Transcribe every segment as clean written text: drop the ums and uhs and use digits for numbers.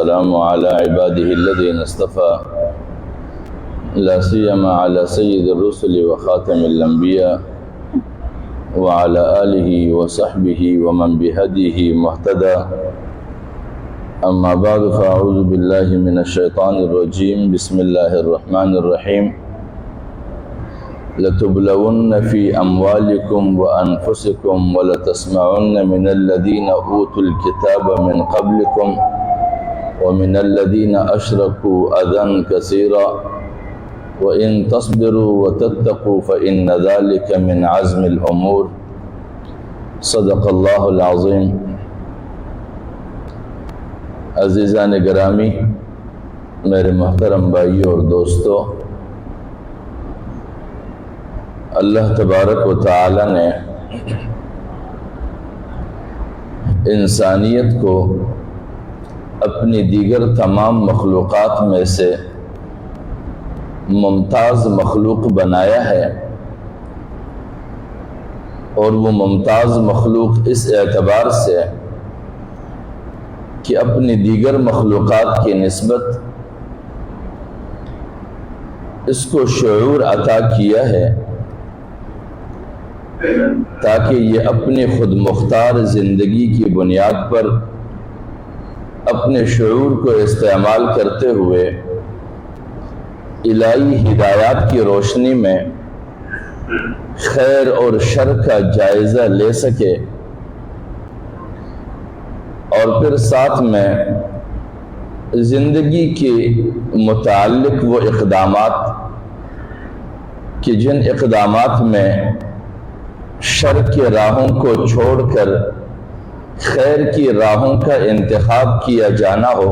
السلام على عباده الذين اصطفى لا سيما على سيد الرسل وخاتم الأنبياء وعلى آله وصحبه ومن بهديه مهتدى. أما بعد فأعوذ بالله من الشيطان الرجيم. بسم الله الرحمن الرحيم. لتبلون في أموالكم وأنفسكم ولتسمعن من الذين أوتوا الكتاب من قبلكم ومن الذين أشركوا أذى كثيرا وإن تصبروا وتتقوا فإن ذلك من عزم الأمور. صدق اللہ العظیم. عزیزان گرامی، میرے محترم بھائیوں اور دوستو، اللہ تبارک و تعالی نے انسانیت کو اپنی دیگر تمام مخلوقات میں سے ممتاز مخلوق بنایا ہے، اور وہ ممتاز مخلوق اس اعتبار سے کہ اپنی دیگر مخلوقات کی نسبت اس کو شعور عطا کیا ہے تاکہ یہ اپنی خود مختار زندگی کی بنیاد پر اپنے شعور کو استعمال کرتے ہوئے الہی ہدایات کی روشنی میں خیر اور شر کا جائزہ لے سکے، اور پھر ساتھ میں زندگی کے متعلق وہ اقدامات کہ جن اقدامات میں شر کے راہوں کو چھوڑ کر خیر کی راہوں کا انتخاب کیا جانا ہو،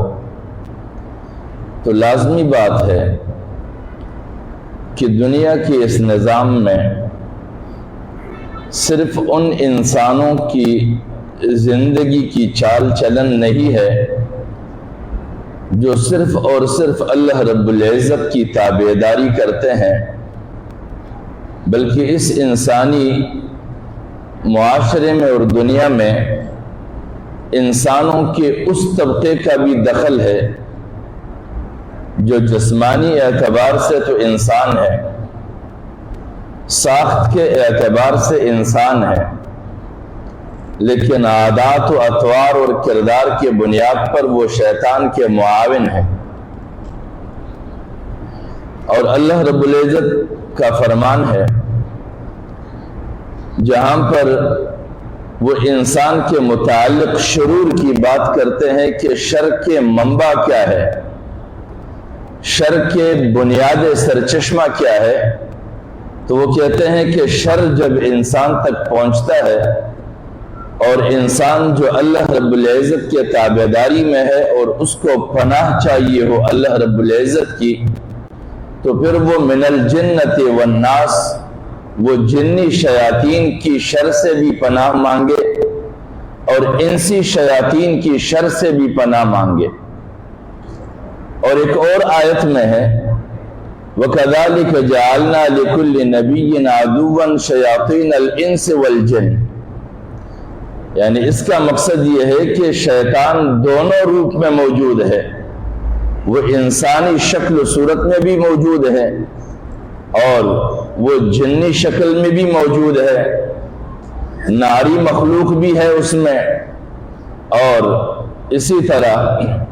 تو لازمی بات ہے کہ دنیا کے اس نظام میں صرف ان انسانوں کی زندگی کی چال چلن نہیں ہے جو صرف اور صرف اللہ رب العزت کی تابعداری کرتے ہیں، بلکہ اس انسانی معاشرے میں اور دنیا میں انسانوں کے اس طبقے کا بھی دخل ہے جو جسمانی اعتبار سے تو انسان ہے، ساخت کے اعتبار سے انسان ہے، لیکن عادات و اطوار اور کردار کے بنیاد پر وہ شیطان کے معاون ہیں۔ اور اللہ رب العزت کا فرمان ہے جہاں پر وہ انسان کے متعلق شرور کی بات کرتے ہیں کہ شر کے منبع کیا ہے، شر کے بنیاد سرچشمہ کیا ہے، تو وہ کہتے ہیں کہ شر جب انسان تک پہنچتا ہے اور انسان جو اللہ رب العزت کے تابعداری میں ہے اور اس کو پناہ چاہیے ہو اللہ رب العزت کی، تو پھر وہ من الجنت والناس، وہ جنی شیاطین کی شر سے بھی پناہ مانگے اور انسی شیاطین کی شر سے بھی پناہ مانگے۔ اور ایک اور آیت میں ہے وَكَذَلِكَ جَعَلْنَا لِكُلِّ نَبِيٍّ عَدُوًّا شَيَاطِينَ الْإِنسِ وَالْجِنِّ، یعنی اس کا مقصد یہ ہے کہ شیطان دونوں روپ میں موجود ہے، وہ انسانی شکل و صورت میں بھی موجود ہے اور وہ جنی شکل میں بھی موجود ہے، ناری مخلوق بھی ہے اس میں، اور اسی طرح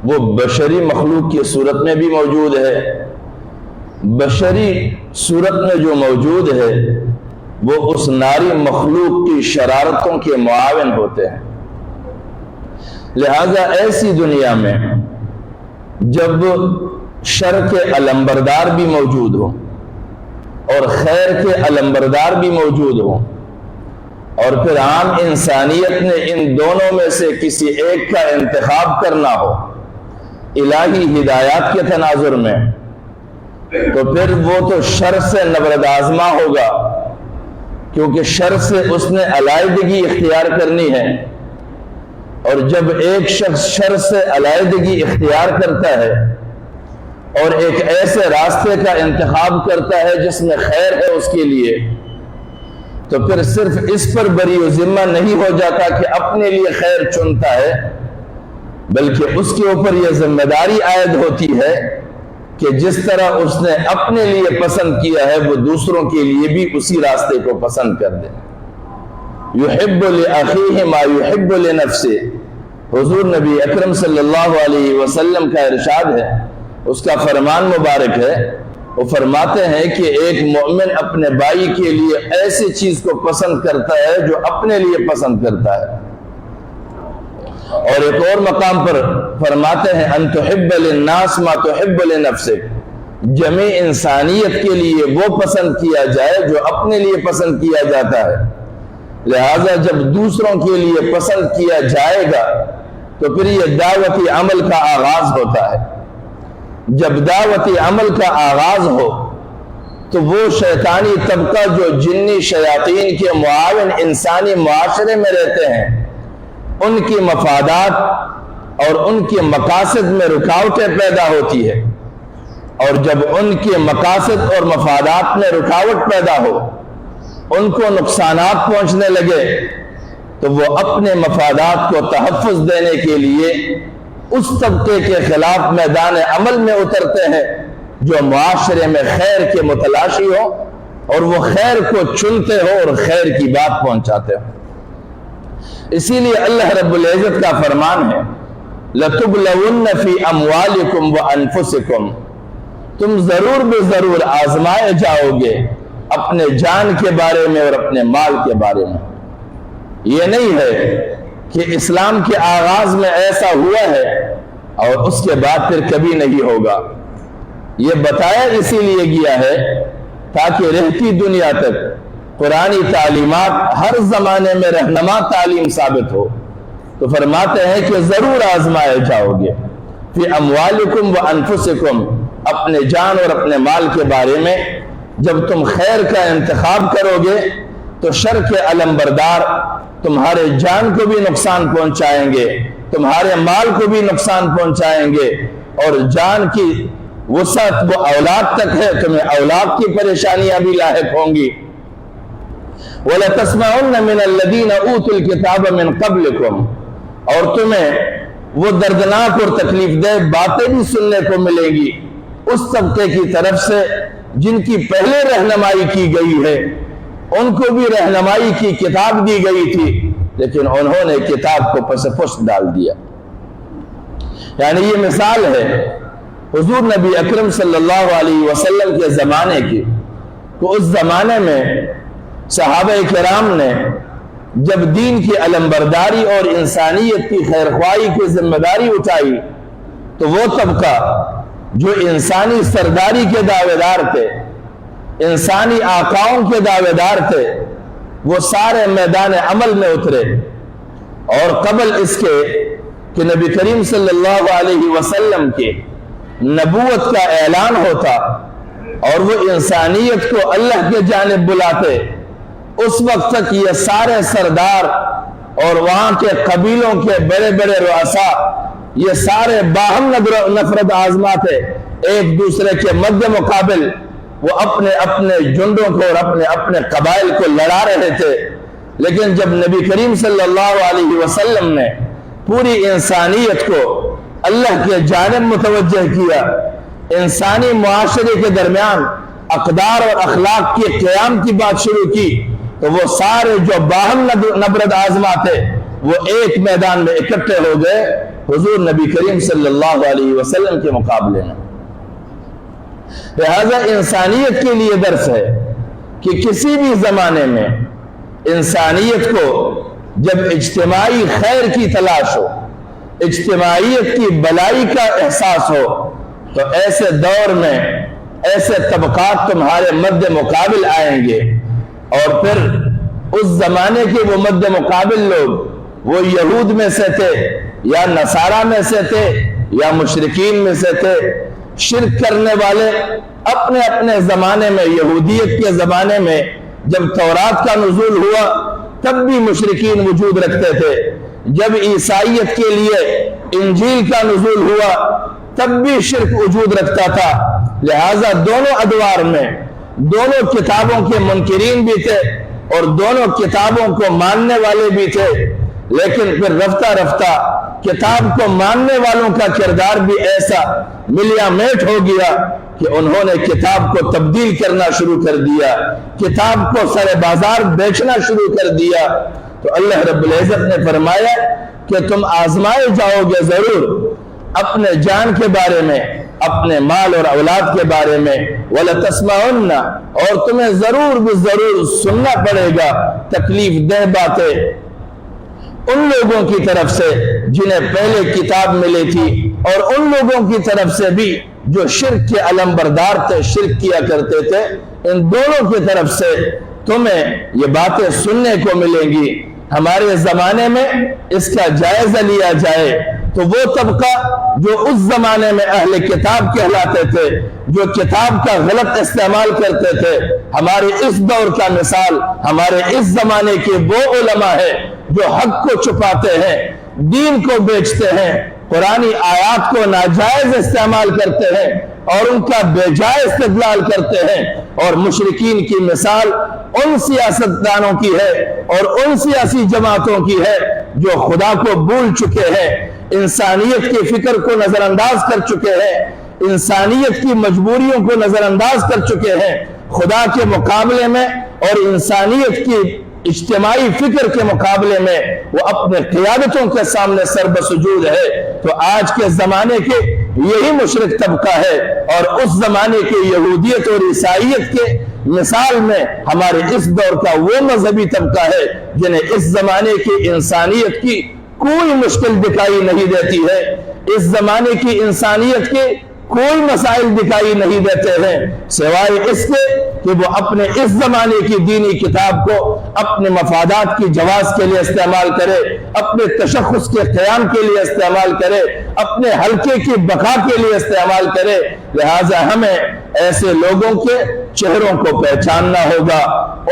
وہ بشری مخلوق کی صورت میں بھی موجود ہے۔ بشری صورت میں جو موجود ہے وہ اس ناری مخلوق کی شرارتوں کے معاون ہوتے ہیں۔ لہذا ایسی دنیا میں جب شر کے علمبردار بھی موجود ہوں اور خیر کے علمبردار بھی موجود ہوں، اور پھر عام انسانیت نے ان دونوں میں سے کسی ایک کا انتخاب کرنا ہو الہی ہدایات کے تناظر میں، تو پھر وہ تو شر سے نبرد آزما ہوگا، کیونکہ شر سے اس نے علیحدگی اختیار کرنی ہے، اور جب ایک شخص شر سے علیحدگی اختیار کرتا ہے اور ایک ایسے راستے کا انتخاب کرتا ہے جس میں خیر ہے اس کے لیے، تو پھر صرف اس پر بری و ذمہ نہیں ہو جاتا کہ اپنے لیے خیر چنتا ہے، بلکہ اس کے اوپر یہ ذمہ داری عائد ہوتی ہے کہ جس طرح اس نے اپنے لیے پسند کیا ہے وہ دوسروں کے لیے بھی اسی راستے کو پسند کر دے. یحب لأخیہ ما یحب لنفسہ. حضور نبی اکرم صلی اللہ علیہ وسلم کا ارشاد ہے، اس کا فرمان مبارک ہے، وہ فرماتے ہیں کہ ایک مومن اپنے بھائی کے لیے ایسی چیز کو پسند کرتا ہے جو اپنے لیے پسند کرتا ہے. اور ایک اور مقام پر فرماتے ہیں ان تحب للناس ما تحب لنفسک. جمع انسانیت کے لیے وہ پسند کیا جائے جو اپنے لیے پسند کیا جاتا ہے. لہذا جب دوسروں کے لیے پسند کیا جائے گا تو پھر یہ دعوتی عمل کا آغاز ہوتا ہے. جب دعوتی عمل کا آغاز ہو تو وہ شیطانی طبقہ جو جنی شیاطین کے معاون انسانی معاشرے میں رہتے ہیں ان کی مفادات اور ان کے مقاصد میں رکاوٹیں پیدا ہوتی ہے. اور جب ان کے مقاصد اور مفادات میں رکاوٹ پیدا ہو، ان کو نقصانات پہنچنے لگے، تو وہ اپنے مفادات کو تحفظ دینے کے لیے اس طبقے کے خلاف میدان عمل میں اترتے ہیں جو معاشرے میں خیر کے متلاشی ہو اور وہ خیر کو چنتے ہو اور خیر کی بات پہنچاتے ہو. اسی لیے اللہ رب العزت کا فرمان ہے لَتُبْلَوُنَّ فِي أَمْوَالِكُمْ وَأَنفُسِكُمْ. تم ضرور بے ضرور آزمائے جاؤ گے اپنے جان کے بارے میں اور اپنے مال کے بارے میں. یہ نہیں ہے کہ اسلام کے آغاز میں ایسا ہوا ہے اور اس کے بعد پھر کبھی نہیں ہوگا. یہ بتایا اسی لیے گیا ہے تاکہ رہتی دنیا تک قرآنی تعلیمات ہر زمانے میں رہنما تعلیم ثابت ہو. تو فرماتے ہیں کہ ضرور آزمائے جاؤ گے فی اموالکم وانفسکم، اپنے جان اور اپنے مال کے بارے میں. جب تم خیر کا انتخاب کرو گے تو شر کے علمبردار تمہارے جان کو بھی نقصان پہنچائیں گے، تمہارے مال کو بھی نقصان پہنچائیں گے، اور جان کی وسعت وہ اولاد تک ہے، تمہیں اولاد کی پریشانیاں بھی لاحق ہوں گی. وَلَتَسْمَعُنَّ مِنَ الَّذِينَ أُوتُوا الْكِتَابَ مِنْ قَبْلِكُمْ. اور تمہیں وہ دردناک اور تکلیف دہ باتیں بھی سننے کو ملیں گی اس طبقے کی طرف سے جن کی پہلے رہنمائی کی گئی ہے. ان کو بھی رہنمائی کی کتاب دی گئی تھی لیکن انہوں نے کتاب کو پس پشت ڈال دیا. یعنی یہ مثال ہے حضور نبی اکرم صلی اللہ علیہ وسلم کے زمانے کی. تو اس زمانے میں صحابہ کرام نے جب دین کی علمبرداری اور انسانیت کی خیرخواہی کی ذمہ داری اٹھائی تو وہ طبقہ جو انسانی سرداری کے دعوے دار تھے، انسانی آقاؤں کے دعوے دار تھے، وہ سارے میدان عمل میں اترے. اور قبل اس کے کہ نبی کریم صلی اللہ علیہ وسلم کی نبوت کا اعلان ہوتا اور وہ انسانیت کو اللہ کے جانب بلاتے، اس وقت تک یہ سارے سردار اور وہاں کے قبیلوں کے بڑے بڑے رؤساء یہ سارے باہم نفرت آزما تھے. ایک دوسرے کے مد مقابل وہ اپنے اپنے جنڈوں کو اور اپنے اپنے قبائل کو لڑا رہے تھے. لیکن جب نبی کریم صلی اللہ علیہ وسلم نے پوری انسانیت کو اللہ کے جانب متوجہ کیا، انسانی معاشرے کے درمیان اقدار اور اخلاق کے قیام کی بات شروع کی، تو وہ سارے جو باہم نبرد آزما تھے وہ ایک میدان میں اکٹھے ہو گئے حضور نبی کریم صلی اللہ علیہ وسلم کے مقابلے میں. لہذا انسانیت کے لیے درس ہے کہ کسی بھی زمانے میں انسانیت کو جب اجتماعی خیر کی تلاش ہو، اجتماعیت کی بلائی کا احساس ہو، تو ایسے دور میں ایسے طبقات تمہارے مد مقابل آئیں گے. اور پھر اس زمانے کے وہ مد مقابل لوگ وہ یہود میں سے تھے یا نصارہ میں سے تھے یا مشرکین میں سے تھے. شرک کرنے والے اپنے اپنے زمانے میں، یہودیت کے زمانے میں جب تورات کا نزول ہوا تب بھی مشرکین وجود رکھتے تھے. جب عیسائیت کے لیے انجیل کا نزول ہوا تب بھی شرک وجود رکھتا تھا. لہذا دونوں ادوار میں دونوں کتابوں کے منکرین بھی تھے اور دونوں کتابوں کو ماننے والے بھی تھے. لیکن پھر رفتہ رفتہ کتاب کو ماننے والوں کا کردار بھی ایسا ملیا میٹ ہو گیا کہ انہوں نے کتاب کو تبدیل کرنا شروع کر دیا، کتاب کو سر بازار بیچنا شروع کر دیا۔ تو اللہ رب العزت نے فرمایا کہ تم آزمائے جاؤ گے ضرور اپنے جان کے بارے میں، اپنے مال اور اولاد کے بارے میں، وَلَتَسْمَعُنَّ، اور تمہیں ضرور بھی ضرور سننا پڑے گا تکلیف دہ باتیں ان لوگوں کی طرف سے جنہیں پہلے کتاب ملی تھی، اور ان لوگوں کی طرف سے بھی جو شرک کے علم بردار تھے، شرک کیا کرتے تھے۔ ان دونوں کی طرف سے تمہیں یہ باتیں سننے کو ملیں گی۔ ہمارے زمانے میں اس کا جائزہ لیا جائے تو وہ طبقہ جو اس زمانے میں اہل کتاب کہلاتے تھے، جو کتاب کا غلط استعمال کرتے تھے، ہمارے اس دور کا مثال ہمارے اس زمانے کے وہ علماء ہیں جو حق کو چھپاتے ہیں، دین کو بیچتے ہیں، قرآنی آیات کو ناجائز استعمال کرتے ہیں اور ان کا بے جائز استدلال کرتے ہیں، اور مشرکین کی مثال ان سیاستدانوں کی ہے اور ان سیاسی جماعتوں کی ہے جو خدا کو بھول چکے ہیں، انسانیت کی فکر کو نظر انداز کر چکے ہیں، انسانیت کی مجبوریوں کو نظر انداز کر چکے ہیں، خدا کے مقابلے میں اور انسانیت کی اجتماعی فکر کے مقابلے میں وہ اپنے قیادتوں کے سامنے سر بسجود ہے۔ تو آج کے زمانے کے یہی مشرک طبقہ ہے، اور اس زمانے کے یہودیت اور عیسائیت کے مثال میں ہمارے اس دور کا وہ مذہبی طبقہ ہے جنہیں اس زمانے کی انسانیت کی کوئی مشکل دکھائی نہیں دیتی ہے، اس زمانے کی انسانیت کے کوئی مسائل دکھائی نہیں دیتے ہیں، سوائے اس کے کہ وہ اپنے اس زمانے کی دینی کتاب کو اپنے مفادات کی جواز کے لیے استعمال کرے، اپنے تشخص کے قیام کے لیے استعمال کرے، اپنے حلقے کی بقا کے لیے استعمال کرے۔ لہٰذا ہمیں ایسے لوگوں کے چہروں کو پہچاننا ہوگا،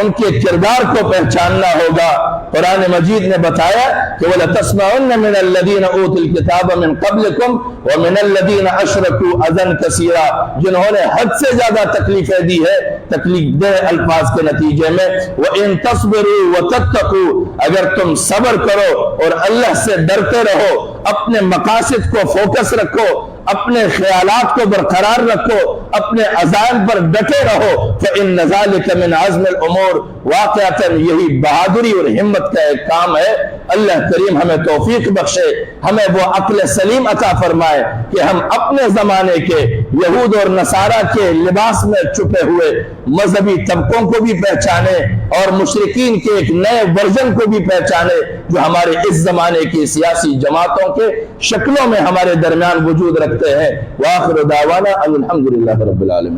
ان کے کردار کو پہچاننا ہوگا۔ قرآن مجید نے بتایا کہ وَلَتَسْمَعُنَّ مِنَ الَّذِينَ أُوتُوا الْكِتَابَ مِنْ قَبْلِكُمْ وَمِنَ الَّذِينَ أَشْرَكُوا أَذًى كَثِيرًا، جنہوں نے حد سے زیادہ تکلیفیں دی ہے تکلیف دہ الفاظ کے نتیجے میں۔ وَإِن تَصْبِرُوا وَتَتَّقُوا، اگر تم صبر کرو اور اللہ سے ڈرتے رہو، اپنے مقاصد کو فوکس رکھو، اپنے خیالات کو برقرار رکھو، اپنے عزائم پر ڈٹے رہو، فَإِنَّ ذَلِكَ مِنْ عَزْمِ الْأُمُورِ، واقعتاً یہی بہادری اور ہمت کا ایک کام ہے۔ اللہ کریم ہمیں توفیق بخشے، ہمیں وہ عقل سلیم عطا فرمائے کہ ہم اپنے زمانے کے یہود اور نصارہ کے لباس میں چھپے ہوئے مذہبی طبقوں کو بھی پہچانے اور مشرکین کے ایک نئے ورژن کو بھی پہچانے جو ہمارے اس زمانے کی سیاسی جماعتوں کے شکلوں میں ہمارے درمیان وجود رکھتے ہیں۔ وآخر دعوانا الحمدللہ رب العالمین۔